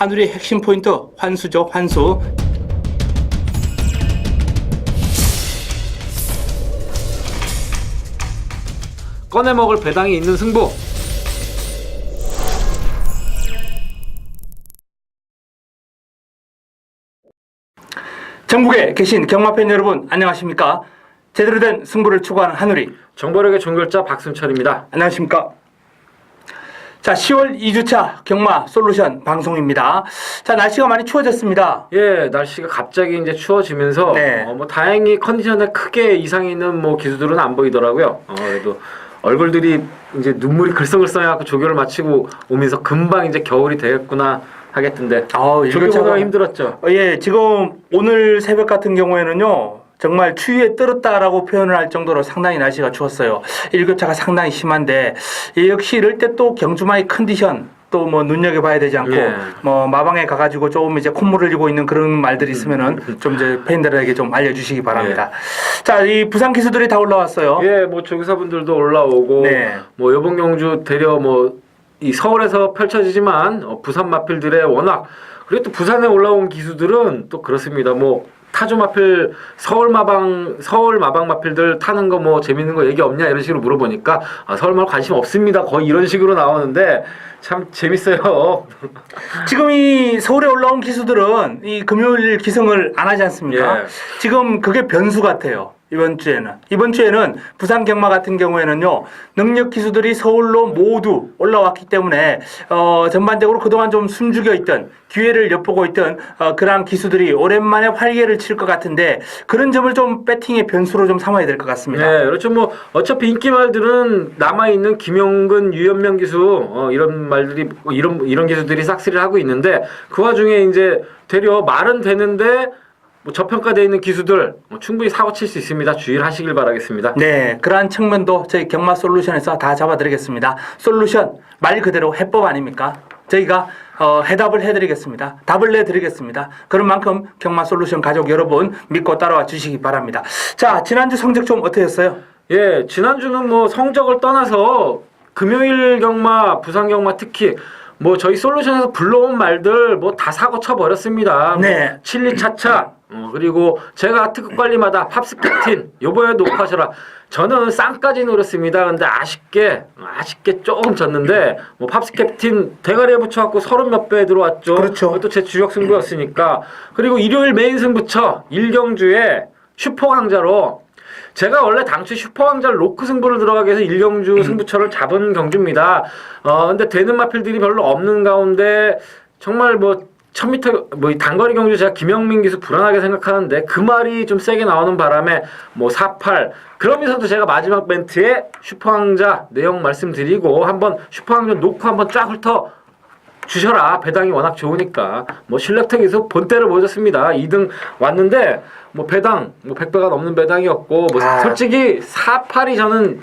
한우리 핵심 포인트 환수죠, 환수. 꺼내 먹을 배당이 있는 승부. 전국에 계신 경마팬 여러분 안녕하십니까? 제대로 된 승부를 추구하는 한우리 정보력의 종결자 박승철입니다. 안녕하십니까? 자, 10월 2주차 경마 솔루션 방송입니다. 자, 날씨가 많이 추워졌습니다. 예, 날씨가 갑자기 이제 추워지면서 네. 뭐 다행히 컨디션에 크게 이상이 있는 뭐 기수들은 안 보이더라고요. 그래도 얼굴들이 이제 눈물이 글썽글썽해갖고 조교를 마치고 오면서 금방 이제 겨울이 되겠구나 하겠던데. 조교보다 힘들었죠. 예, 지금 오늘 새벽 같은 경우에는요. 정말 추위에 떨었다라고 표현을 할 정도로 상당히 날씨가 추웠어요. 일교차가 상당히 심한데 역시 이럴 때 또 경주마의 컨디션 또 뭐 눈여겨봐야 되지 않고 예. 뭐 마방에 가가지고 좀 이제 콧물을 흘리고 있는 그런 말들이 있으면은 좀 이제 팬들에게 좀 알려주시기 바랍니다. 자, 이 부산 기수들이 다 올라왔어요. 예, 뭐 조교사분들도 올라오고 네. 뭐 여봉 경주 대려 뭐 이 서울에서 펼쳐지지만 부산 마필들의 워낙 그리고 또 부산에 올라온 기수들은 또 그렇습니다. 뭐 타조 마필 서울 마방 마필들 타는 거 뭐 재밌는 거 얘기 없냐 이런 식으로 물어보니까 서울 마방 관심 없습니다. 거의 이런 식으로 나오는데 참 재밌어요. 지금 이 서울에 올라온 기수들은 이 금요일 기승을 안 하지 않습니까? 예. 지금 그게 변수 같아요. 이번 주에는 부산 경마 같은 경우에는요, 능력 기수들이 서울로 모두 올라왔기 때문에 전반적으로 그동안 좀 숨죽여 있던 기회를 엿보고 있던 그러한 기수들이 오랜만에 활개를 칠 것 같은데 그런 점을 좀 배팅의 변수로 좀 삼아야 될 것 같습니다. 네, 그렇죠. 뭐 어차피 인기말들은 남아 있는 김용근, 유현명 기수 이런 말들이 이런 기수들이 싹쓸이를 하고 있는데 그 와중에 이제 되려 말은 되는데. 뭐 저평가되어 있는 기수들 충분히 사고 칠 수 있습니다. 주의를 하시길 바라겠습니다. 네, 그러한 측면도 저희 경마 솔루션에서 다 잡아드리겠습니다. 솔루션 말 그대로 해법 아닙니까? 저희가 해답을 해드리겠습니다. 답을 내드리겠습니다. 그런 만큼 경마 솔루션 가족 여러분 믿고 따라와 주시기 바랍니다. 자, 지난주 성적 좀 어떠셨어요? 예, 지난주는 뭐 성적을 떠나서 금요일 경마, 부산 경마 특히 뭐 저희 솔루션에서 불러온 말들 뭐 다 사고 쳐버렸습니다. 네. 뭐 칠리 차차 그리고 제가 특급 관리마다 팝스 캡틴 요번에 녹화하셔라. 저는 쌍까지 노렸습니다. 근데 아쉽게 조금 졌는데 뭐 팝스 캡틴 대가리에 붙여갖고 30몇 배 들어왔죠. 그렇죠. 또 제 주력 승부였으니까. 그리고 일요일 메인 승부처 일경주에 슈퍼 강자로 제가 원래 당초 슈퍼왕자를 로크 승부를 들어가기 위해서 일경주 승부처를 잡은 경주입니다. 근데 되는 마필들이 별로 없는 가운데 정말 뭐 1000m 뭐 단거리 경주 제가 김영민 기수 불안하게 생각하는데 그 말이 좀 세게 나오는 바람에 뭐 48 그러면서도 제가 마지막 멘트에 슈퍼왕자 내용 말씀드리고 한번 슈퍼왕자 놓고 한번 쫙 훑어 주셔라. 배당이 워낙 좋으니까. 뭐 실력택 기수 본때를 보여줬습니다. 2등 왔는데 뭐 배당 뭐 100배가 넘는 배당이었고 뭐 솔직히 48이 저는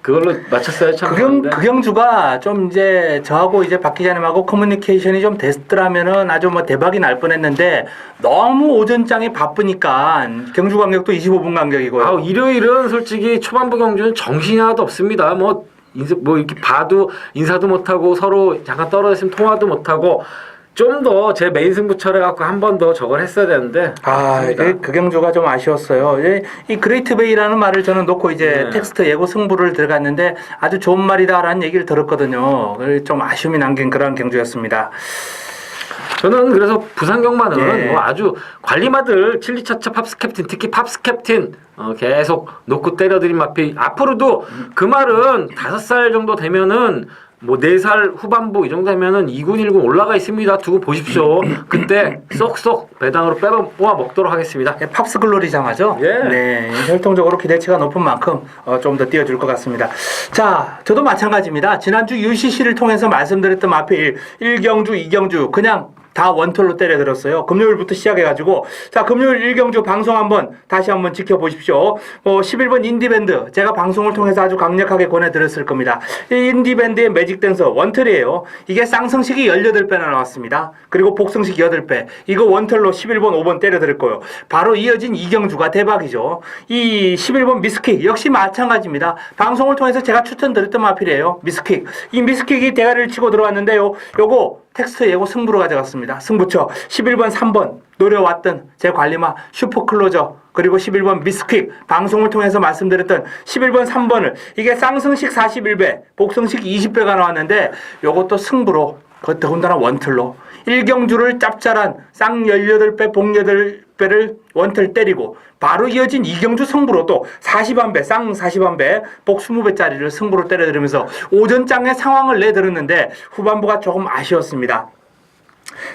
그걸로 맞췄어야 참. 그 경주가 좀 이제 저하고 이제 박 기자님하고 커뮤니케이션이 좀 됐더라면은 아주 뭐 대박이 날 뻔했는데 너무 오전장이 바쁘니까 경주 간격도 25분 간격이고요. 일요일은 솔직히 초반부 경주는 정신이 하나도 없습니다. 뭐 이렇게 봐도 인사도 못하고 서로 잠깐 떨어져 있으면 통화도 못하고 좀 더 제 메인 승부처를 갖고 한 번 더 저걸 했어야 되는데 그 경주가 좀 아쉬웠어요. 이 그레이트 베이라는 말을 저는 놓고 이제 텍스트 예고 승부를 들어갔는데 아주 좋은 말이다라는 얘기를 들었거든요. 좀 아쉬움이 남긴 그런 경주였습니다. 저는 그래서 부산 경마는 뭐 아주 관리마들 칠리차차 팝스 캡틴 특히 팝스 캡틴 계속 놓고 때려드린 마피 앞으로도 그 말은 5살 정도 되면은 뭐 4살 후반부 이 정도 되면은 2군 1군 올라가 있습니다. 두고 보십시오. 그때 쏙쏙 배당으로 뽑아 먹도록 하겠습니다. 팝스 글로리장하죠? 예. 네, 혈통적으로 기대치가 높은 만큼 좀 더 띄워줄 것 같습니다. 자, 저도 마찬가지입니다. 지난주 UCC를 통해서 말씀드렸던 마필 1경주, 2경주 그냥 다 원툴로 때려들었어요. 금요일부터 시작해가지고 자, 금요일 1경주 방송 다시 한번 지켜보십시오. 11번 인디밴드 제가 방송을 통해서 아주 강력하게 권해드렸을 겁니다. 이 인디밴드의 매직 댄서 원툴이에요. 이게 쌍성식이 18배나 나왔습니다. 그리고 복성식 8배. 이거 원툴로 11번, 5번 때려드릴 거예요. 바로 이어진 2경주가 대박이죠. 이 11번 미스킥 역시 마찬가지입니다. 방송을 통해서 제가 추천드렸던 마필이에요. 미스킥. 이 미스킥이 대가리를 치고 들어왔는데요. 요거 텍스트 예고 승부로 가져갔습니다. 승부처 11번 3번 노려왔던 제 관리마 슈퍼클로저 그리고 11번 미스퀵 방송을 통해서 말씀드렸던 11번 3번을 이게 쌍승식 41배 복승식 20배가 나왔는데 요것도 승부로 더군다나 원틀로 1경주를 짭짤한 쌍 18배 복 8배를 원틀 때리고 바로 이어진 2경주 승부로 또 40안배 쌍 40안배 복 20배짜리를 승부로 때려들으면서 오전장의 상황을 내드렸는데 후반부가 조금 아쉬웠습니다.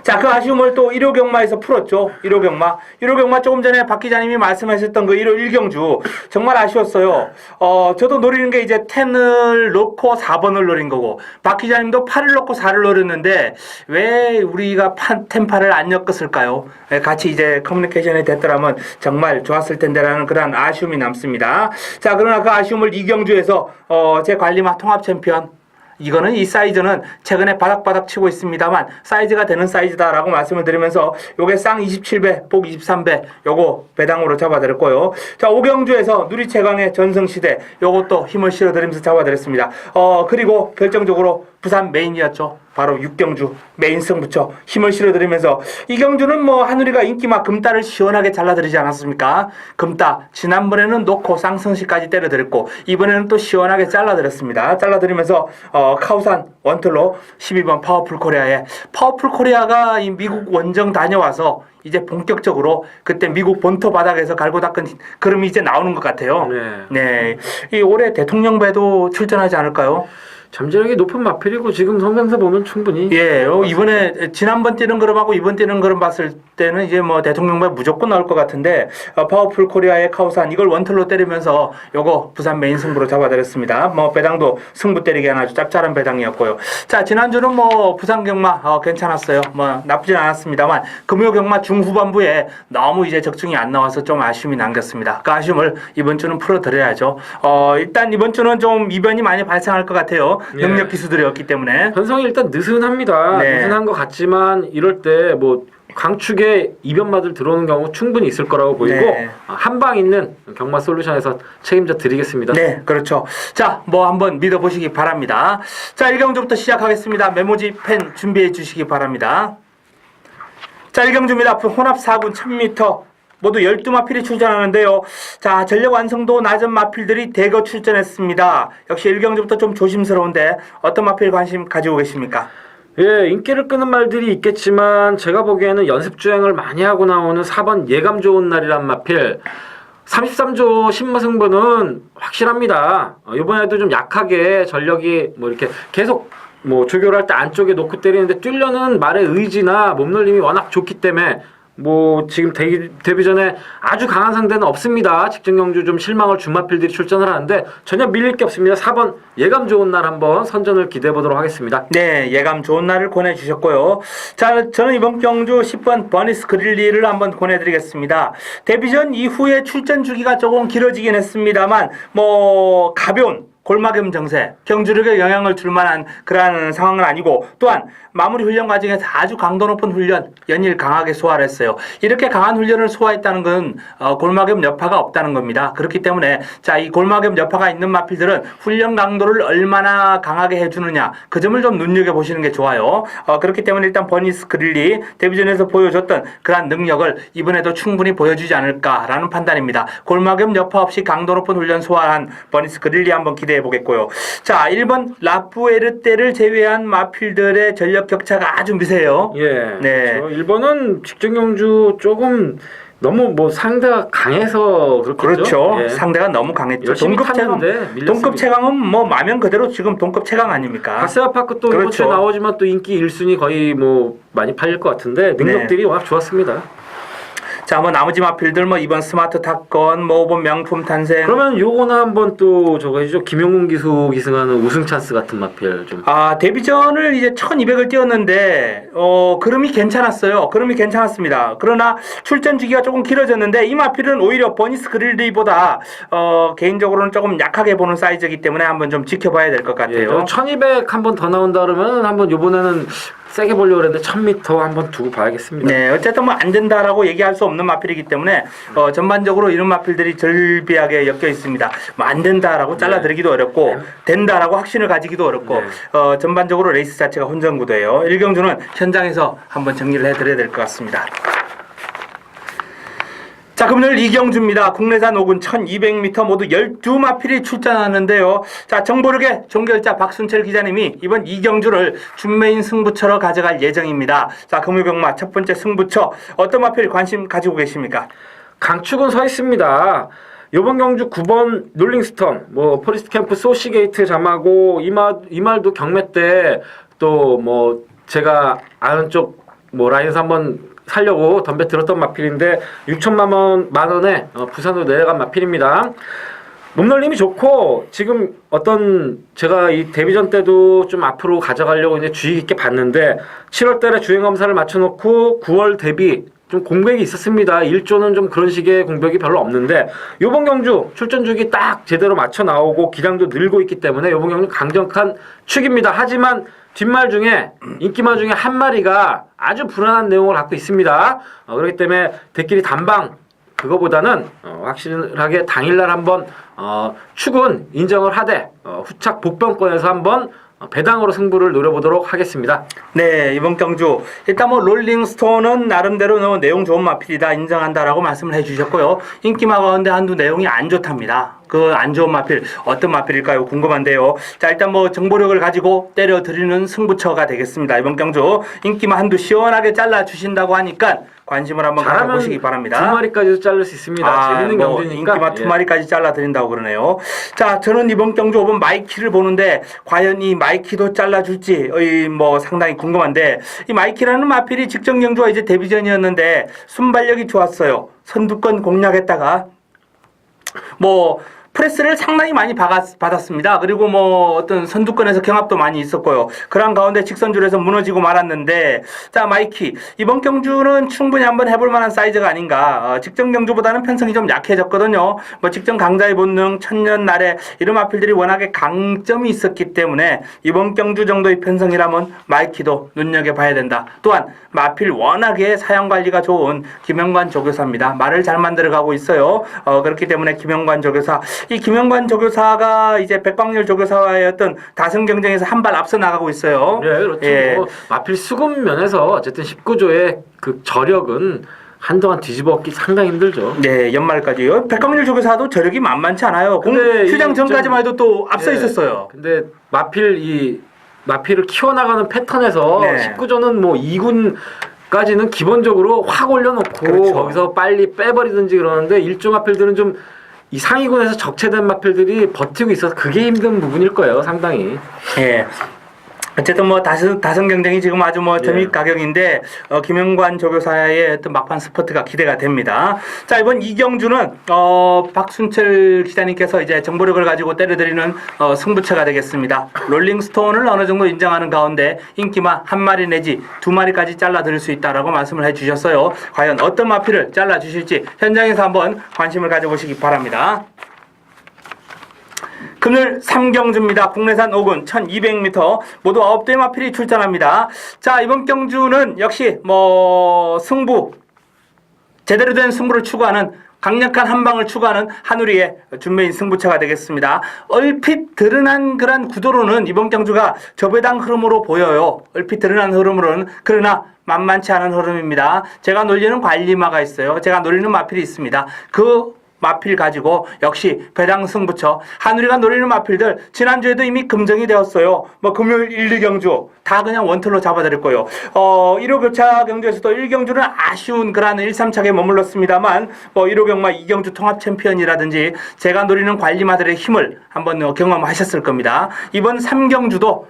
자, 그 아쉬움을 또 1호 경마에서 풀었죠. 1호 경마. 1호 경마 조금 전에 박 기자님이 말씀하셨던 그 1호 1경주 정말 아쉬웠어요. 저도 노리는 게 이제 10을 놓고 4번을 노린 거고 박 기자님도 8을 놓고 4를 노렸는데 왜 우리가 10파를 안 엮었을까요? 같이 이제 커뮤니케이션이 됐더라면 정말 좋았을 텐데라는 그런 아쉬움이 남습니다. 자, 그러나 그 아쉬움을 2경주에서 제 관리마 통합 챔피언 이거는 이 사이즈는 최근에 바닥바닥 치고 있습니다만 사이즈가 되는 사이즈다라고 말씀을 드리면서 요게 쌍 27배, 복 23배 요거 배당으로 잡아드렸고요. 자, 5경주에서 누리최강의 전성시대 요것도 힘을 실어드리면서 잡아드렸습니다. 그리고 결정적으로 부산 메인이었죠. 바로 6경주 메인 승부처 힘을 실어드리면서 이 경주는 뭐 하누리가 인기막 금따를 시원하게 잘라드리지 않았습니까? 금따 지난번에는 놓고 쌍승시까지 때려드렸고 이번에는 또 시원하게 잘라드렸습니다. 잘라드리면서 카우산 원틀로 12번 파워풀 코리아에 파워풀 코리아가 이 미국 원정 다녀와서 이제 본격적으로 그때 미국 본토 바닥에서 갈고 닦은 그림이 이제 나오는 것 같아요. 네. 이 올해 대통령배도 출전하지 않을까요? 잠재력이 높은 마필이고 지금 성장세 보면 충분히 예, 이번에 지난번 뛰는 걸음하고 이번 뛰는 걸음 봤을 때는 이제 뭐 대통령배 무조건 나올 것 같은데 파워풀 코리아의 카우산 이걸 원틀로 때리면서 요거 부산 메인 승부로 잡아드렸습니다. 뭐 배당도 승부 때리기 하나 아주 짭짤한 배당이었고요. 자, 지난주는 뭐 부산 경마 괜찮았어요. 뭐 나쁘진 않았습니다만 금요 경마 중후반부에 너무 이제 적중이 안 나와서 좀 아쉬움이 남겼습니다. 그 아쉬움을 이번 주는 풀어드려야죠. 일단 이번 주는 좀 이변이 많이 발생할 것 같아요. 능력 기수들이었기 때문에 현성이 일단 느슨합니다. 네. 느슨한 것 같지만 이럴 때 뭐 강축에 이변마들 들어오는 경우 충분히 있을 거라고 보이고 네. 한방 있는 경마 솔루션에서 책임져 드리겠습니다. 네, 그렇죠. 자, 뭐 한번 믿어보시기 바랍니다. 자, 1경주부터 시작하겠습니다. 메모지 펜 준비해 주시기 바랍니다. 자, 1경주입니다. 혼합 4군 1000m 모두 12마필이 출전하는데요. 자, 전력 완성도 낮은 마필들이 대거 출전했습니다. 역시 1경주부터 좀 조심스러운데 어떤 마필 관심 가지고 계십니까? 예, 인기를 끄는 말들이 있겠지만 제가 보기에는 연습 주행을 많이 하고 나오는 4번 예감 좋은 날이란 마필 33조 신마승부는 확실합니다. 이번에도 좀 약하게 전력이 뭐 이렇게 계속 뭐 조교를 할 때 안쪽에 놓고 때리는데 뛰려는 말의 의지나 몸놀림이 워낙 좋기 때문에 뭐 지금 데뷔 전에 아주 강한 상대는 없습니다. 직전 경주 좀 실망을 준 마필들이 출전을 하는데 전혀 밀릴 게 없습니다. 4번 예감 좋은 날 한번 선전을 기대해 보도록 하겠습니다. 네, 예감 좋은 날을 권해주셨고요. 자, 저는 이번 경주 10번 버니스 그릴리를 한번 권해드리겠습니다. 데뷔 전 이후에 출전 주기가 조금 길어지긴 했습니다만 뭐 가벼운 골마겸 정세, 경주력에 영향을 줄 만한 그러한 상황은 아니고 또한 마무리 훈련 과정에서 아주 강도 높은 훈련, 연일 강하게 소화를 했어요. 이렇게 강한 훈련을 소화했다는 건 골마겸 여파가 없다는 겁니다. 그렇기 때문에 자, 이 골마겸 여파가 있는 마필들은 훈련 강도를 얼마나 강하게 해주느냐 그 점을 좀 눈여겨보시는 게 좋아요. 그렇기 때문에 일단 버니스 그릴리 데뷔전에서 보여줬던 그러한 능력을 이번에도 충분히 보여주지 않을까라는 판단입니다. 골마겸 여파 없이 강도 높은 훈련 소화한 버니스 그릴리 한번 기대해 보겠고요. 자, 1번 라프에르테를 제외한 마필들의 전력 격차가 아주 미세해요. 예. 네. 그렇죠. 1번은 직전 경주 조금 너무 뭐 상대가 강해서 그렇겠죠. 그렇죠. 예. 상대가 너무 강했죠. 열심히 동급 최강은 뭐 마면 그대로 지금 동급 최강 아닙니까? 가스아파크 또 이번 주에 그렇죠. 나오지만 또 인기 1순위 거의 뭐 많이 팔릴 것 같은데 능력들이 워낙 좋았습니다. 자, 뭐 나머지 마필들 뭐 이번 스마트 탑건, 뭐 5번 명품 탄생. 그러면 요거나 한번 또 저거 해주죠. 김용훈 기수 기승하는 우승 찬스 같은 마필 좀. 데뷔전을 이제 1200을 뛰었는데 그름이 괜찮았어요. 그름이 괜찮았습니다. 그러나 출전 주기가 조금 길어졌는데 이 마필은 오히려 버니스 그릴리보다 개인적으로는 조금 약하게 보는 사이즈이기 때문에 한번 좀 지켜봐야 될 것 같아요. 예, 1200 한번 더 나온다 그러면 한번 요번에는 세게 보려고 했는데 1000m 한번 두고 봐야겠습니다. 네, 어쨌든 뭐 안 된다라고 얘기할 수 없는 마필이기 때문에 전반적으로 이런 마필들이 절비하게 엮여 있습니다. 뭐 안 된다라고 잘라드리기도 어렵고 된다라고 확신을 가지기도 어렵고 전반적으로 레이스 자체가 혼전구도예요. 일경주는 현장에서 한번 정리를 해드려야 될 것 같습니다. 자, 금요일 이경주입니다. 국내산 5군 1200m 모두 12마필이 출전하는데요. 자, 정보력의 종결자 박순철 기자님이 이번 이경주를 준메인 승부처로 가져갈 예정입니다. 자, 금요병마 첫 번째 승부처 어떤 마필 관심 가지고 계십니까? 강축은 서 있습니다. 이번 경주 9번 롤링스톤, 뭐 포리스트 캠프 소시게이트 잠하고 이말도 경매 때 또 뭐 제가 아는 쪽 뭐 라인에서 한번 살려고 덤벼 들었던 마필인데 6천만 원에 부산으로 내려간 마필입니다. 몸놀림이 좋고 지금 어떤 제가 이 데뷔전 때도 좀 앞으로 가져가려고 이제 주의 깊게 봤는데 7월달에 주행 검사를 맞춰놓고 9월 데뷔 좀 공백이 있었습니다. 1조는 좀 그런 식의 공백이 별로 없는데 요번 경주 출전 주기 딱 제대로 맞춰 나오고 기량도 늘고 있기 때문에 요번 경주 강력한 축입니다. 하지만 뒷말 중에 인기말 중에 한 마리가 아주 불안한 내용을 갖고 있습니다. 그렇기 때문에 대끼리 단방 그거보다는 확실하게 당일날 한번 축은 인정을 하되 후착 복병권에서 한번 배당으로 승부를 노려보도록 하겠습니다. 네, 이번 경주 일단 뭐 롤링스톤은 나름대로 내용 좋은 마필이다 인정한다라고 말씀을 해주셨고요. 인기마 가운데 한두 내용이 안 좋답니다. 그 안 좋은 마필 어떤 마필일까요? 궁금한데요. 자, 일단 뭐 정보력을 가지고 때려드리는 승부처가 되겠습니다. 이번 경주 인기마 한두 시원하게 잘라 주신다고 하니까 관심을 한번 가져보시기 바랍니다. 2마리까지도 자를 수 있습니다. 재밌는 경주니까. 인기마 2마리까지 잘라드린다고 그러네요. 자, 저는 이번 경주 5번 마이키를 보는데 과연 이 마이키도 잘라줄지 뭐 상당히 궁금한데 이 마이키라는 마필이 직전 경주가 이제 데뷔전이었는데 순발력이 좋았어요. 선두권 공략했다가 뭐 프레스를 상당히 많이 받았습니다. 그리고 뭐 어떤 선두권에서 경합도 많이 있었고요. 그런 가운데 직선줄에서 무너지고 말았는데 자, 마이키 이번 경주는 충분히 한번 해볼 만한 사이즈가 아닌가. 직전 경주보다는 편성이 좀 약해졌거든요. 뭐 직전 강자의 본능, 천년날에 이런 마필들이 워낙에 강점이 있었기 때문에 이번 경주 정도의 편성이라면 마이키도 눈여겨봐야 된다. 또한 마필 워낙에 사용관리가 좋은 김영관 조교사입니다. 말을 잘 만들어가고 있어요. 그렇기 때문에 김영관 조교사 이 김영관 조교사가 이제 백광열 조교사와의 어떤 다승 경쟁에서 한 발 앞서 나가고 있어요. 네, 그렇죠. 예. 뭐 마필 수급 면에서 어쨌든 19조의 그 저력은 한동안 뒤집어 엎기 상당히 힘들죠. 네, 연말까지요. 백광열 조교사도 저력이 만만치 않아요. 휴장 전까지만 해도 또 앞서 있었어요. 근데 마필을 키워나가는 패턴에서 19조는 뭐 2군까지는 기본적으로 확 올려놓고 거기서 빨리 빼버리든지 그러는데 1조 마필들은 좀 이 상위군에서 적체된 마필들이 버티고 있어서 그게 힘든 부분일 거예요, 상당히. 예. 어쨌든 뭐 다승 경쟁이 지금 아주 뭐 점입 가격인데 김영관 조교사의 어떤 막판 스퍼트가 기대가 됩니다. 자, 이번 이경주는 박순철 기자님께서 이제 정보력을 가지고 때려드리는 승부처가 되겠습니다. 롤링스톤을 어느 정도 인정하는 가운데 인기마 한 마리 내지 2마리까지 잘라드릴 수 있다라고 말씀을 해주셨어요. 과연 어떤 마필을 잘라주실지 현장에서 한번 관심을 가져보시기 바랍니다. 금요일 3경주입니다. 국내산 5군 1200m 모두 9대의 마필이 출전합니다. 자, 이번 경주는 역시 뭐 승부 제대로 된 승부를 추구하는 강력한 한방을 추구하는 한우리의 준메인 승부처가 되겠습니다. 얼핏 드러난 그런 구도로는 이번 경주가 저배당 흐름으로 보여요. 얼핏 드러난 흐름으로는. 그러나 만만치 않은 흐름입니다. 제가 놀리는 관리마가 있어요. 제가 노리는 마필이 있습니다. 그 마필 가지고 역시 배당 승부처 한우리가 노리는 마필들 지난주에도 이미 금정이 되었어요. 뭐 금요일 1, 2경주 다 그냥 원툴로 잡아드릴 거예요. 1호 교차 경주에서도 1경주는 아쉬운 그런 1, 3차게 머물렀습니다만 뭐 1호 경마 2경주 통합 챔피언이라든지 제가 노리는 관리마들의 힘을 한번 경험하셨을 겁니다. 이번 3경주도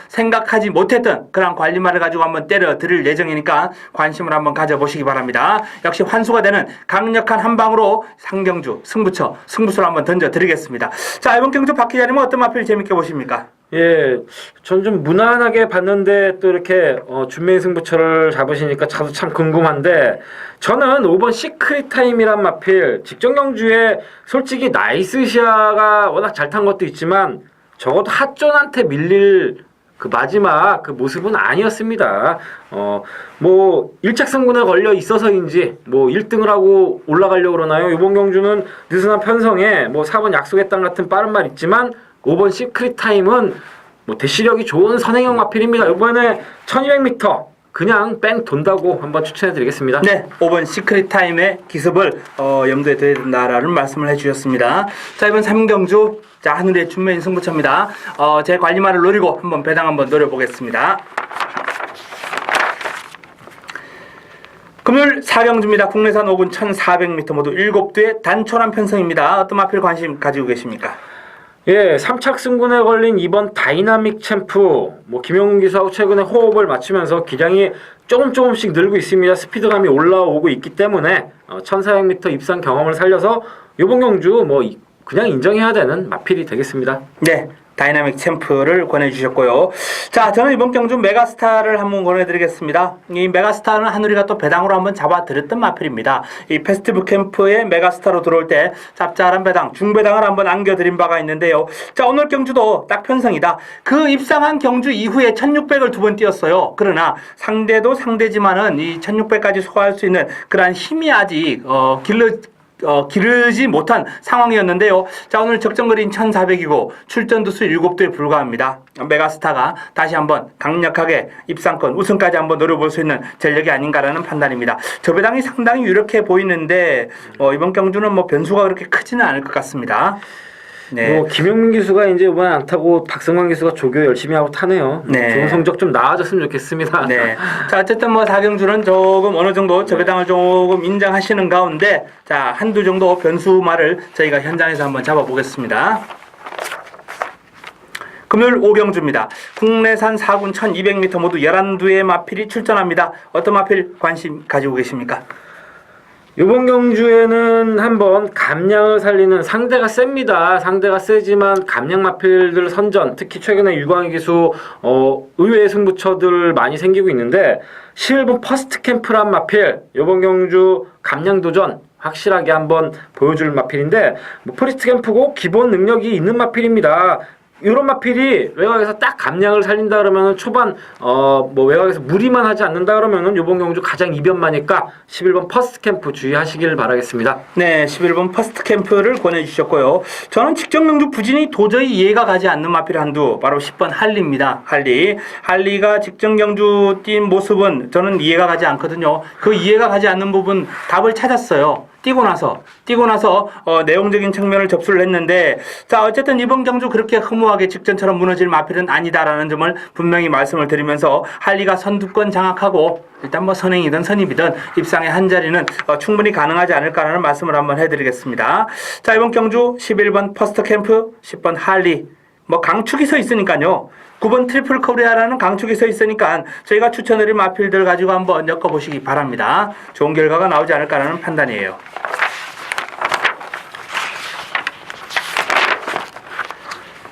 생각하지 못했던 그런 관리마를 가지고 한번 때려 드릴 예정이니까 관심을 한번 가져보시기 바랍니다. 역시 환수가 되는 강력한 한방으로 상경주 승부수를 한번 던져드리겠습니다. 자, 이번 경주 박 기자님은 어떤 마필 재밌게 보십니까? 예, 전 좀 무난하게 봤는데 또 이렇게 준메인 승부처를 잡으시니까 저도 참 궁금한데 저는 5번 시크릿 타임이란 마필 직전 경주에 솔직히 나이스 시아가 워낙 잘 탄 것도 있지만 적어도 핫존한테 밀릴 그 마지막 그 모습은 아니었습니다. 뭐 일착승군에 걸려 있어서인지 뭐 1등을 하고 올라가려고 그러나요? 이번 경주는 느슨한 편성에 뭐 4번 약속의 땅 같은 빠른 말 있지만 5번 시크릿 타임은 뭐 대시력이 좋은 선행형 마필입니다. 이번에 1200m 그냥 뺑 돈다고 한번 추천해드리겠습니다. 네, 5번 시크릿 타임의 기습을 염두에 둬야 된다라는 말씀을 해주셨습니다. 자, 이번 3경주 자 하늘의 춘매인 승부처입니다. 제 관리말을 노리고 한번 배당 한번 노려보겠습니다. 금요일 4경주입니다. 국내산 5군 1400m 모두 7두의 단촐한 편성입니다. 어떤 마필 관심 가지고 계십니까? 예, 3착 승군에 걸린 이번 다이나믹 챔프 뭐 김용훈 기수하고 최근에 호흡을 맞추면서 기량이 조금씩 늘고 있습니다. 스피드감이 올라오고 있기 때문에 1400m 입상 경험을 살려서 이번 경주 뭐 그냥 인정해야 되는 마필이 되겠습니다. 네, 다이나믹 챔프를 권해주셨고요. 자, 저는 이번 경주 메가스타를 한번 권해드리겠습니다. 이 메가스타는 한우리가 또 배당으로 한번 잡아드렸던 마필입니다. 이 페스티브 캠프에 메가스타로 들어올 때 짭짤한 배당, 중배당을 한번 안겨드린 바가 있는데요. 자, 오늘 경주도 딱 편성이다. 그 입상한 경주 이후에 1600을 두 번 뛰었어요. 그러나 상대지만은 이 1600까지 소화할 수 있는 그러한 힘이 아직 기르지 못한 상황이었는데요. 자, 오늘 적정거리인 1400이고 출전두수 7두에 불과합니다. 메가스타가 다시 한번 강력하게 입상권 우승까지 한번 노려볼 수 있는 전력이 아닌가라는 판단입니다. 저 배당이 상당히 유력해 보이는데 이번 경주는 뭐 변수가 그렇게 크지는 않을 것 같습니다. 네. 뭐 김용민 기수가 이제 이번에 안 타고 박성환 기수가 조교 열심히 하고 타네요. 네. 좋은 성적 좀 나아졌으면 좋겠습니다. 네. 자, 어쨌든 뭐 4경주는 조금 어느 정도 저배당을 조금 인정하시는 가운데 자, 한두 정도 변수말을 저희가 현장에서 한번 잡아보겠습니다. 금요일 5경주입니다. 국내산 4군 1200m 모두 11두의 마필이 출전합니다. 어떤 마필 관심 가지고 계십니까? 이번 경주에는 한번 감량을 살리는 상대가 셉니다. 상대가 세지만 감량 마필들 선전, 특히 최근에 유광희 기수 의외의 승부처들 많이 생기고 있는데 11번 퍼스트 캠프란 마필 이번 경주 감량 도전 확실하게 한번 보여줄 마필인데 뭐 퍼스트 캠프고 기본 능력이 있는 마필입니다. 이런 마필이 외곽에서 딱 감량을 살린다 그러면은 초반 뭐 외곽에서 무리만 하지 않는다 그러면은 이번 경주 가장 이변마니까 11번 퍼스트 캠프 주의하시길 바라겠습니다. 네, 11번 퍼스트 캠프를 권해주셨고요. 저는 직전 경주 부진이 도저히 이해가 가지 않는 마필 한두 바로 10번 할리입니다. 할리가 직전 경주 뛴 모습은 저는 이해가 가지 않거든요. 그 이해가 가지 않는 부분 답을 찾았어요. 뛰고 나서 내용적인 측면을 접수를 했는데 자, 어쨌든 이번 경주 그렇게 허무하게 직전처럼 무너질 마필은 아니다라는 점을 분명히 말씀을 드리면서 할리가 선두권 장악하고 일단 뭐 선행이든 선입이든 입상의 한 자리는 충분히 가능하지 않을까라는 말씀을 한번 해드리겠습니다. 자, 이번 경주 11번 퍼스트 캠프, 10번 할리 뭐 강축이 서 있으니까요. 9번 트리플 코리아라는 강축이 서 있으니까 저희가 추천드린 마필들 가지고 한번 엮어보시기 바랍니다. 좋은 결과가 나오지 않을까라는 판단이에요.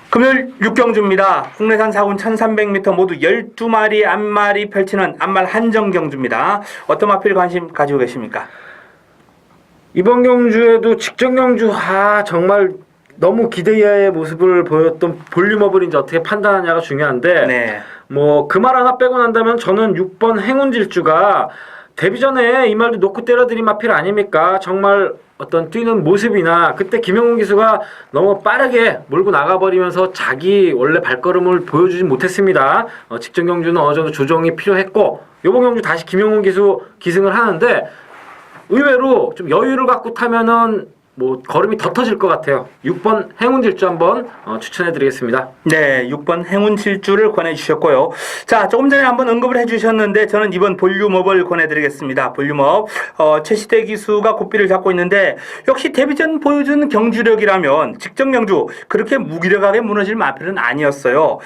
금요일 6경주입니다. 국내산 4군 1300m 모두 12마리 앞말이 펼치는 앞말 한정 경주입니다. 어떤 마필 관심 가지고 계십니까? 이번 경주에도 직전 경주 정말 너무 기대 이하의 모습을 보였던 볼륨업을 이제 어떻게 판단하냐가 중요한데 네. 뭐 그 말 하나 빼고 난다면 저는 6번 행운질주가 데뷔 전에 이 말도 놓고 때려드린 마필 아닙니까? 정말 어떤 뛰는 모습이나 그때 김용훈 기수가 너무 빠르게 몰고 나가버리면서 자기 원래 발걸음을 보여주지 못했습니다. 직전 경주는 어느 정도 조정이 필요했고 이번 경주 다시 김용훈 기수 기승을 하는데 의외로 좀 여유를 갖고 타면은 뭐 걸음이 더 터질 것 같아요. 6번 행운질주 한번 추천해드리겠습니다. 네, 6번 행운질주를 권해주셨고요. 자, 조금 전에 한번 언급을 해주셨는데 저는 이번 볼륨업을 권해드리겠습니다. 볼륨업 최시대 기수가 고삐를 잡고 있는데 역시 데뷔 전 보여준 경주력이라면 직전 경주 그렇게 무기력하게 무너질 마필은 아니었어요.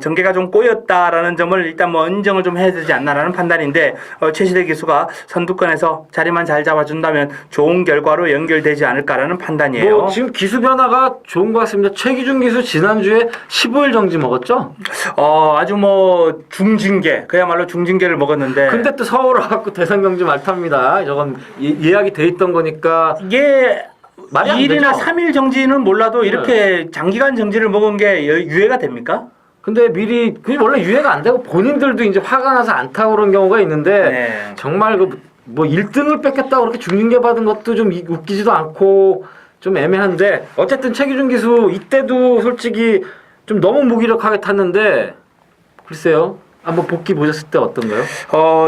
전개가 좀 꼬였다라는 점을 일단 뭐 인정을 좀 해야 되지 않나라는 판단인데 최시대 기수가 선두권에서 자리만 잘 잡아준다면 좋은 결과로 연결되지 않을까라는 판단이에요. 뭐 지금 기수 변화가 좋은 것 같습니다. 최기준 기수 지난주에 15일 정지 먹었죠? 아주 뭐 중징계, 그야말로 중징계를 먹었는데. 근데 또 서울 와갖고 대상 경주 말탑니다. 저건 예약이 돼 있던 거니까. 이게 말이 안 2일이나 되죠? 3일 정지는 몰라도 이렇게 장기간 정지를 먹은 게 유예가 됩니까? 근데 미리 그게 원래 유예가 안 되고 본인들도 이제 화가 나서 안 타고 그런 경우가 있는데 네. 정말 뭐 1등을 뺏겼다고 그렇게 중징계 받은 것도 좀 웃기지도 않고 좀 애매한데 어쨌든 최기준 기수 이때도 솔직히 좀 너무 무기력하게 탔는데 글쎄요. 한번 복귀 보셨을 때 어떤가요?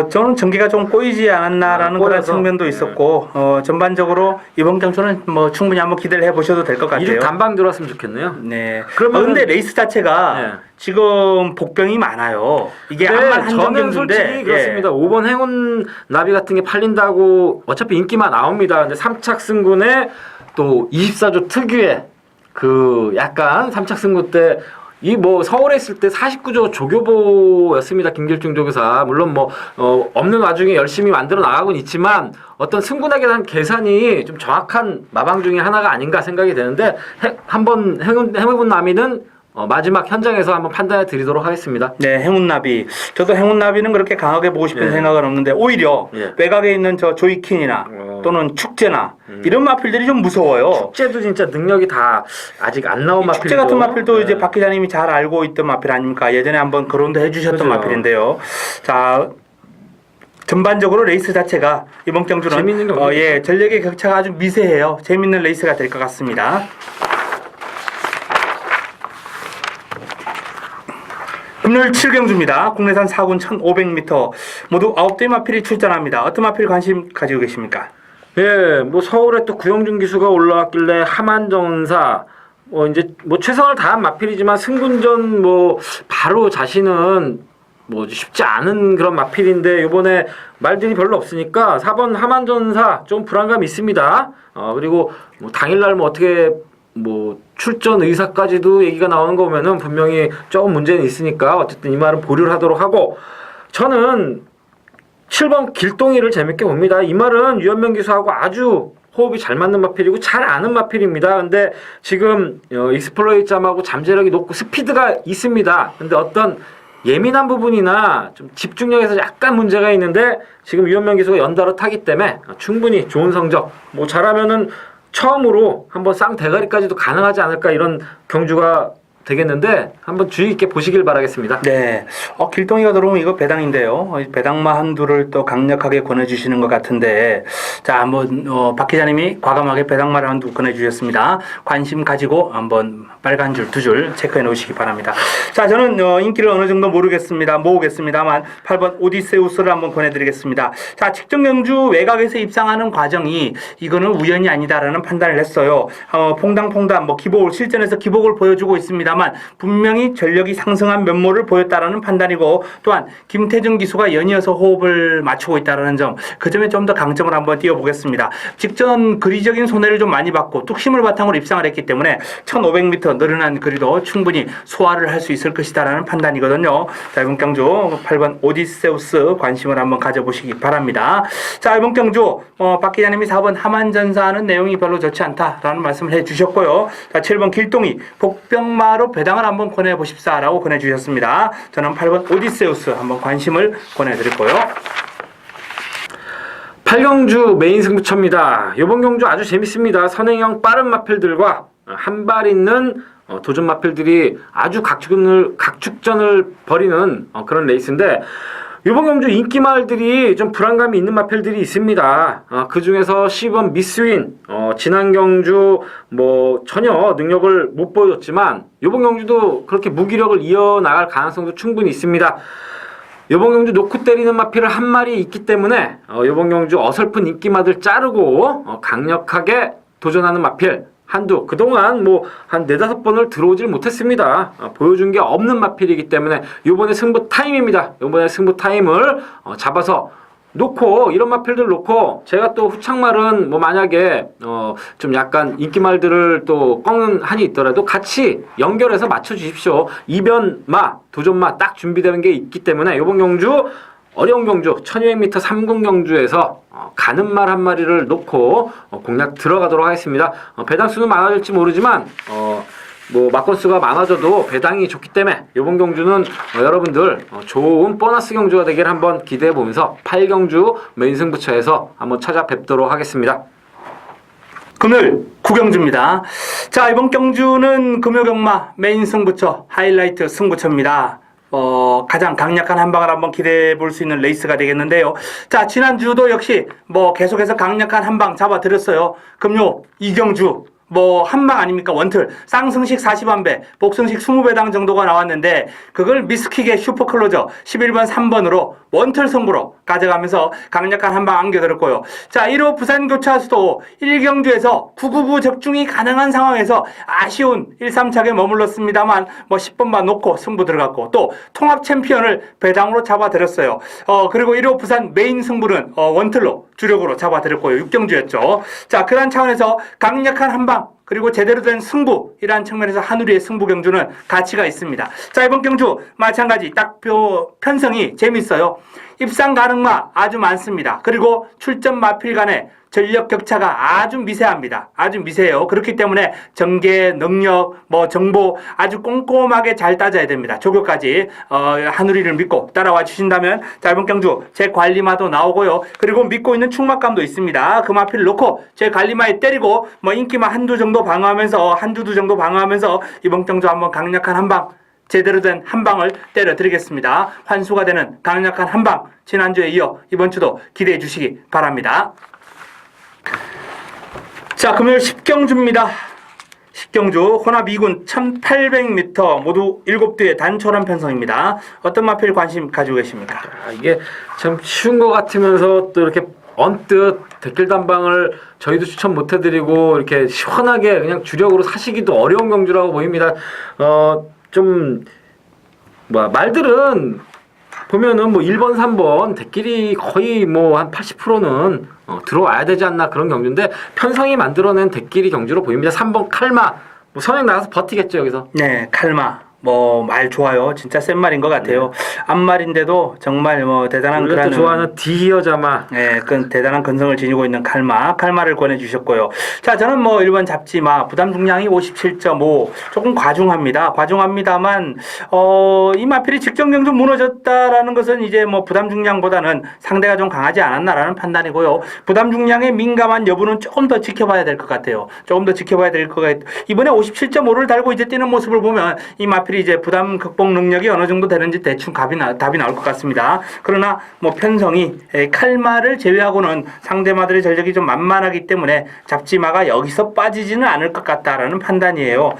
저는 전개가 좀 꼬이지 않았나라는 그런 꼬여서. 측면도 있었고 전반적으로 이번 경주는 뭐 충분히 한번 기대를 해보셔도 될 것 같아요. 이름 단방 들어왔으면 좋겠네요. 네. 그러면은- 근데 레이스 자체가 네. 지금 복병이 많아요. 이게 네, 한만 저는 한정인데 솔직히 그렇습니다. 5번 행운 나비 같은 게 팔린다고 어차피 인기만 나옵니다. 근데 3착 승군에 또 24조 특유의 그 약간 3착 승군 때 이 뭐 서울에 있을 때 49조 조교보였습니다. 김길중 조교사. 물론 뭐 없는 와중에 열심히 만들어 나가곤 있지만 어떤 승군에게 대한 계산이 좀 정확한 마방 중에 하나가 아닌가 생각이 되는데 한번 행운 나비는 마지막 현장에서 한번 판단해 드리도록 하겠습니다. 네, 행운나비. 저도 행운나비는 그렇게 강하게 보고 싶은 예. 생각은 없는데 오히려 예. 외곽에 있는 저 조이킨이나 또는 축제나 이런 마필들이 좀 무서워요. 축제도 진짜 능력이 다 아직 안 나온 마필도. 축제 같은 마필도 네. 이제 박 기자님이 잘 알고 있던 마필 아닙니까? 예전에 한번 거론도 해주셨던 그죠. 마필인데요. 자. 전반적으로 레이스 자체가 이번 경주는 재밌는 경기죠. 예, 전력의 격차가 아주 미세해요. 재밌는 레이스가 될 것 같습니다. 금요일 7경주입니다. 국내산 4군 1500m 모두 9대의 마필이 출전합니다. 어떤 마필 관심 가지고 계십니까? 예, 뭐 서울에 또 구영준 기수가 올라왔길래 하만전사 이제 뭐 최선을 다한 마필이지만 승군전 뭐 바로 자신은 뭐 쉽지 않은 그런 마필인데 이번에 말들이 별로 없으니까 4번 하만전사 좀 불안감이 있습니다. 그리고 뭐 당일날 뭐 어떻게 뭐 출전 의사까지도 얘기가 나오는 거 보면은 분명히 조금 문제는 있으니까 어쨌든 이 말은 보류를 하도록 하고 저는 7번 길동이를 재밌게 봅니다. 이 말은 유현명 기수하고 아주 호흡이 잘 맞는 마필이고 잘 아는 마필입니다. 근데 지금 익스플로이점하고 잠재력이 높고 스피드가 있습니다. 근데 어떤 예민한 부분이나 좀 집중력에서 약간 문제가 있는데 지금 유현명 기수가 연달아 타기 때문에 충분히 좋은 성적 뭐 잘하면은 처음으로 한번 쌍대가리까지도 가능하지 않을까 이런 경주가 되겠는데 한번 주의 깊게 보시길 바라겠습니다. 네. 길동이가 들어오면 이거 배당인데요. 배당마 한두를 또 강력하게 권해주시는 것 같은데, 자, 한번, 박 기자님이 과감하게 배당마를 한두 권해주셨습니다. 관심 가지고 한번 빨간 줄, 두 줄 체크해 놓으시기 바랍니다. 자, 저는 인기를 어느 정도 모으겠습니다만, 8번 오디세우스를 한번 권해드리겠습니다. 자, 측정 경주 외곽에서 입상하는 과정이 이거는 우연이 아니다라는 판단을 했어요. 퐁당퐁당, 실전에서 기복을 보여주고 있습니다. 분명히 전력이 상승한 면모를 보였다라는 판단이고 또한 김태준 기수가 연이어서 호흡을 맞추고 있다는 점, 그 점에 좀 더 강점을 한번 띄워보겠습니다. 직전 거리적인 손해를 좀 많이 받고 뚝심을 바탕으로 입상을 했기 때문에 1500m 늘어난 거리도 충분히 소화를 할 수 있을 것이다라는 판단이거든요. 자, 이번 경주 8번 오디세우스 관심을 한번 가져보시기 바랍니다. 자, 이번 경주 박 기자님이 4번 하만전사하는 내용이 별로 좋지 않다라는 말씀을 해주셨고요. 자, 7번 길동이 복병마로 배당을 한번 권해보십사라고 권해주셨습니다. 저는 8번 오디세우스 한번 관심을 권해드렸고요. 8경주 메인 승부처입니다. 이번 경주 아주 재밌습니다. 선행형 빠른 마필들과 한 발 있는 도전 마필들이 아주 각축전을 벌이는 그런 레이스인데 이번 경주 인기마을들이 좀 불안감이 있는 마필들이 있습니다. 그 중에서 10번 미스윈, 지난 경주 뭐 전혀 능력을 못 보여줬지만 이번 경주도 그렇게 무기력을 이어나갈 가능성도 충분히 있습니다. 이번 경주 놓고 때리는 마필을 한 마리 있기 때문에 이번 경주 어설픈 인기마들 자르고 강력하게 도전하는 마필 한두 그동안 뭐 한 4-5번을 들어오질 못했습니다. 보여준 게 없는 마필이기 때문에 이번에 승부 타임입니다. 이번에 승부 타임을 잡아서 놓고 이런 마필들 놓고 제가 또 후창말은 뭐 만약에 좀 약간 인기말들을 또 꺾는 한이 있더라도 같이 연결해서 맞춰 주십시오. 이변마 도전마 딱 준비되는 게 있기 때문에 이번 경주 어려운 경주 1200m 3군 경주에서 가는 말 한 마리를 놓고 공략 들어가도록 하겠습니다. 배당 수는 많아질지 모르지만 뭐 막건수가 많아져도 배당이 좋기 때문에 이번 경주는 여러분들 좋은 보너스 경주가 되길 한번 기대해 보면서 8경주 메인 승부처에서 한번 찾아뵙도록 하겠습니다. 금요일 구경주입니다. 자, 이번 경주는 금요경마 메인 승부처, 하이라이트 승부처입니다. 가장 강력한 한방을 한번 기대해 볼 수 있는 레이스가 되겠는데요. 자, 지난주도 역시 계속해서 강력한 한방 잡아드렸어요. 금요 이경주. 한방 아닙니까? 원틀. 쌍승식 40안배, 복승식 20배당 정도가 나왔는데, 그걸 미스킥의 슈퍼클로저 11번 3번으로 원틀 승부로 가져가면서 강력한 한방 안겨들었고요. 자, 1호 부산교차수도 1경주에서 999 적중이 가능한 상황에서 아쉬운 1-3착에 머물렀습니다만, 10번만 놓고 승부 들어갔고, 또 통합 챔피언을 배당으로 잡아들였어요. 그리고 1호 부산 메인 승부는 원틀로 주력으로 잡아들였고요. 6경주였죠. 자, 그런 차원에서 강력한 한방, 그리고 제대로 된 승부, 이러한 측면에서 한우리의 승부 경주는 가치가 있습니다. 자, 이번 경주 마찬가지 딱표 편성이 재밌어요. 입상 가능마 아주 많습니다. 그리고 출전 마필 간의 전력 격차가 아주 미세합니다. 아주 미세해요. 그렇기 때문에 전개, 능력, 정보 아주 꼼꼼하게 잘 따져야 됩니다. 조교까지 한우리를 믿고 따라와 주신다면 자, 이번 경주 제 관리마도 나오고요. 그리고 믿고 있는 충막감도 있습니다. 그 마필을 놓고 제 관리마에 때리고 인기마 한두 정도 방어하면서 이번 경주 한번 강력한 한방, 제대로 된 한방을 때려드리겠습니다. 환수가 되는 강력한 한방, 지난주에 이어 이번 주도 기대해 주시기 바랍니다. 자, 금요일 10경주입니다. 10경주 혼합 2군 1800m 모두 7대의 단촐한 편성입니다. 어떤 마필 관심 가지고 계십니까? 이게 참 쉬운 것 같으면서 또 이렇게 언뜻 댓글 단방을 저희도 추천 못 해드리고 이렇게 시원하게 그냥 주력으로 사시기도 어려운 경주라고 보입니다. 말들은 보면은 1번, 3번 대끼리 거의 한 80%는 들어와야 되지 않나 그런 경주인데 편성이 만들어낸 대끼리 경주로 보입니다. 3번 칼마 선행 나가서 버티겠죠 여기서. 네, 칼마. 말 좋아요. 진짜 센 말인 것 같아요. 앞말인데도 정말 대단한 우리가 또 좋아하는 디히어자마. 네, 그 대단한 근성을 지니고 있는 칼마를 권해주셨고요. 자, 저는 1번 잡지마 부담 중량이 57.5 조금 과중합니다만 이 마필이 직전 경주 무너졌다라는 것은 이제 부담 중량보다는 상대가 좀 강하지 않았나라는 판단이고요. 부담 중량에 민감한 여부는 조금 더 지켜봐야 될 것 같아요. 이번에 57.5를 달고 이제 뛰는 모습을 보면 이 마필 이제 부담 극복 능력이 어느 정도 되는지 대충 답이 나올 것 같습니다. 그러나 편성이 칼마를 제외하고는 상대마들의 전력이 좀 만만하기 때문에 잡지마가 여기서 빠지지는 않을 것 같다라는 판단이에요.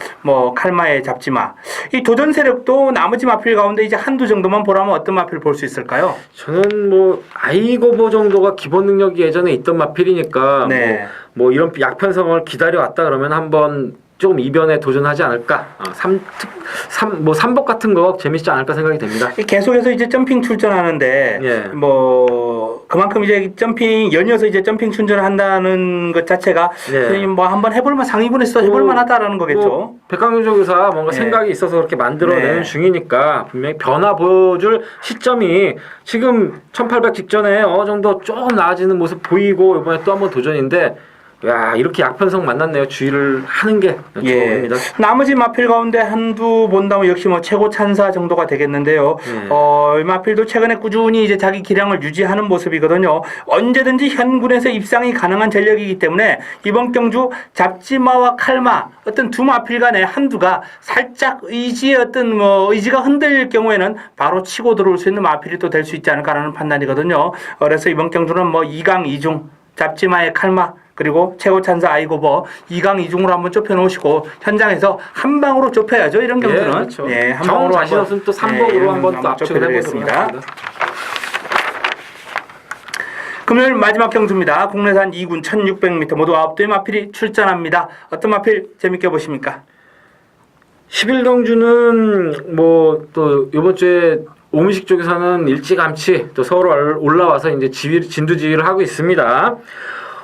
칼마의 잡지마. 이 도전 세력도 나머지 마필 가운데 이제 한두 정도만 보라면 어떤 마필 볼 수 있을까요? 저는 아이고보 정도가 기본 능력이 예전에 있던 마필이니까 네. 이런 약편성을 기다려왔다 그러면 한번 조금 이변에 도전하지 않을까. 3복 같은 거 재밌지 않을까 생각이 됩니다. 계속해서 이제 점핑 출전하는데, 예. 그만큼 이제 점핑, 연이어서 이제 점핑 출전을 한다는 것 자체가, 예. 한번 해볼만, 상위군에서 해볼만 하다라는 거겠죠. 백강윤 조교사 뭔가 예. 생각이 있어서 그렇게 만들어내는 네. 중이니까 분명히 변화 보여줄 시점이 지금 1800 직전에 어느 정도 조금 나아지는 모습 보이고 이번에 또 한번 도전인데, 야, 이렇게 약편성 만났네요. 주의를 하는 게 좋습니다. 나머지 마필 가운데 한두 본다면 역시 최고 찬사 정도가 되겠는데요. 이 마필도 최근에 꾸준히 이제 자기 기량을 유지하는 모습이거든요. 언제든지 현군에서 입상이 가능한 전력이기 때문에 이번 경주 잡지마와 칼마 어떤 두 마필 간의 한두가 살짝 의지가 흔들릴 경우에는 바로 치고 들어올 수 있는 마필이 또 될 수 있지 않을까라는 판단이거든요. 그래서 이번 경주는 2강 2중 잡지마의 칼마 그리고 최고 찬사 아이고버 2강 2중으로 한번 좁혀 놓으시고 현장에서 한 방으로 좁혀야죠. 이런 경우는. 예, 그렇죠. 한 방으로 자신 없으면 또 3복으로 한번 또 압축을 해보겠습니다. 금요일 마지막 경주입니다. 국내산 2군 1600m 모두 9대의 마필이 출전합니다. 어떤 마필 재밌게 보십니까? 11경주는 또 이번 주에 오미식 쪽에서는 일찌감치 또 서울 올라와서 이제 진두지휘를 하고 있습니다.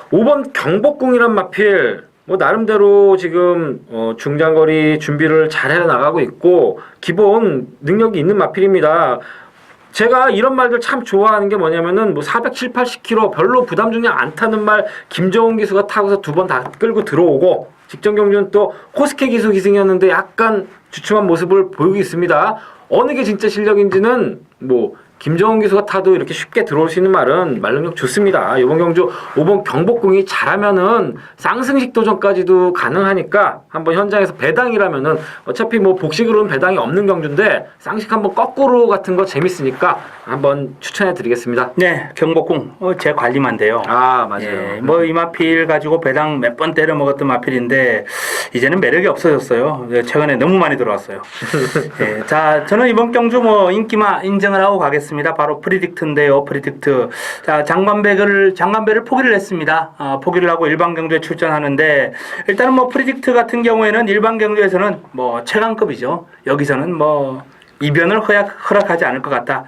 5번 경복궁이란 마필 나름대로 지금 중장거리 준비를 잘 해나가고 있고 기본 능력이 있는 마필입니다. 제가 이런 말들 참 좋아하는 게 뭐냐면은 470, 80kg 별로 부담 중량 안 타는 말 김정은 기수가 타고서 2번 다 끌고 들어오고 직전 경주는 또 코스케 기수 기승이었는데 약간 주춤한 모습을 보이고 있습니다. 어느 게 진짜 실력인지는 김정은 기수가 타도 이렇게 쉽게 들어올 수 있는 말은 말능력 좋습니다. 이번 경주 5번 경복궁이 잘하면은 쌍승식 도전까지도 가능하니까 한번 현장에서 배당이라면은 어차피 뭐 복식으로는 배당이 없는 경주인데 쌍식 한번 거꾸로 같은 거 재밌으니까 한번 추천해 드리겠습니다. 네, 경복궁 제 관리만 돼요. 아, 맞아요. 예, 뭐 이 마필 가지고 배당 몇 번 때려 먹었던 마필인데 이제는 매력이 없어졌어요. 최근에 너무 많이 들어왔어요. 예, 자, 저는 이번 경주 뭐 인기만 인정을 하고 가겠습니다. 바로 프리딕트인데요. 프리딕트. 자, 장관배를 포기를 했습니다. 포기를 하고 일반 경주에 출전하는데 일단은 뭐 프리딕트 같은 경우에는 일반 경주에서는 뭐 최강급이죠. 여기서는 뭐 이변을 허락하지 않을 것 같다.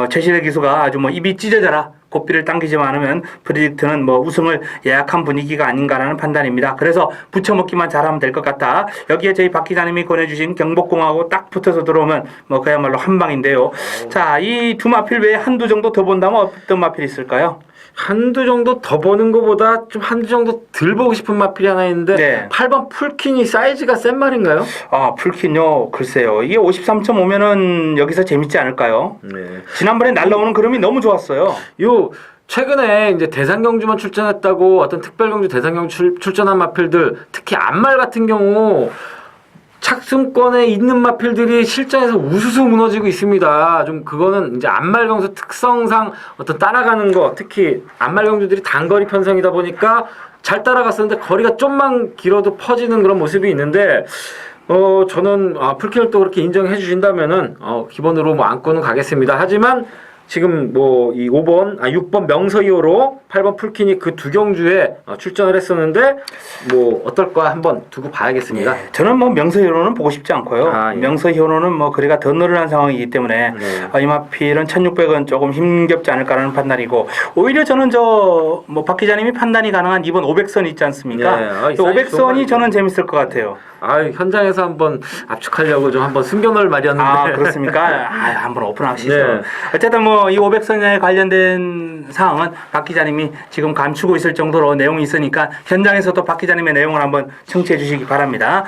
최실의 기수가 아주 뭐 입이 찢어져라 고삐를 당기지만 않으면 프리딕트는 뭐 우승을 예약한 분위기가 아닌가라는 판단입니다. 그래서 붙여먹기만 잘하면 될 것 같다. 여기에 저희 박 기자님이 권해주신 경복궁하고 딱 붙어서 들어오면 뭐 그야말로 한방인데요. 자, 이 두 마필 외에 한두 정도 더 본다면 어떤 마필이 있을까요? 한두 정도 더 보는 것보다 좀 한두 정도 덜 보고 싶은 마필이 하나 있는데 네. 8번 풀킨이 사이즈가 센 말인가요? 풀킨요. 글쎄요. 이게 53.5면은 여기서 재밌지 않을까요? 네. 지난번에 날라오는 그림이 너무 좋았어요. 최근에 이제 대상경주만 출전했다고 어떤 특별경주 대상경주 출전한 마필들 특히 안말 같은 경우 착승권에 있는 마필들이 실전에서 우수수 무너지고 있습니다. 좀 그거는 이제 안말경주 특성상 어떤 따라가는 거, 특히 안말경주들이 단거리 편성이다 보니까 잘 따라갔었는데 거리가 좀만 길어도 퍼지는 그런 모습이 있는데 저는 풀킨을 또 그렇게 인정해 주신다면은 기본으로 뭐 안고는 가겠습니다. 하지만 지금 뭐 이 6번 명서 2호로 8번 풀킨이 그 두 경주에 출전을 했었는데 뭐 어떨까 한번 두고 봐야겠습니다. 예, 저는 뭐 명서 히어로는 보고 싶지 않고요. 예. 명서 히어로는 뭐 거리가 더 늘어난 상황이기 때문에 이 마필은 1600은 조금 힘겹지 않을까라는 판단이고 오히려 저는 뭐 박 기자님이 판단이 가능한 2번 500선 있지 않습니까? 네. 500선이 저는 재밌을 것 같아요. 현장에서 한번 압축하려고 좀 한번 숨겨놓을 말이었는데. 그렇습니까? 한번 오픈하시죠. 네. 어쨌든 뭐 이 500선에 관련된 사항은 박 기자님이 지금 감추고 있을 정도로 내용이 있으니까 현장에서도 박 기자님의 내용을 한번 청취해 주시기 바랍니다.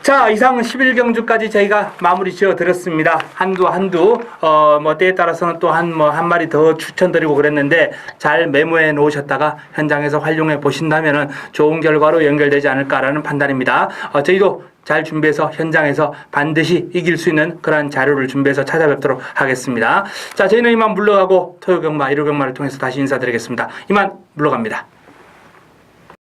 자, 이상 11경주까지 저희가 마무리 지어 드렸습니다. 한두 뭐 때에 따라서는 또 한 마리 더 추천드리고 그랬는데 잘 메모해 놓으셨다가 현장에서 활용해 보신다면은 좋은 결과로 연결되지 않을까라는 판단입니다. 저희도 잘 준비해서 현장에서 반드시 이길 수 있는 그런 자료를 준비해서 찾아뵙도록 하겠습니다. 자, 저희는 이만 물러가고 토요경마, 일요경마를 통해서 다시 인사드리겠습니다. 이만 물러갑니다.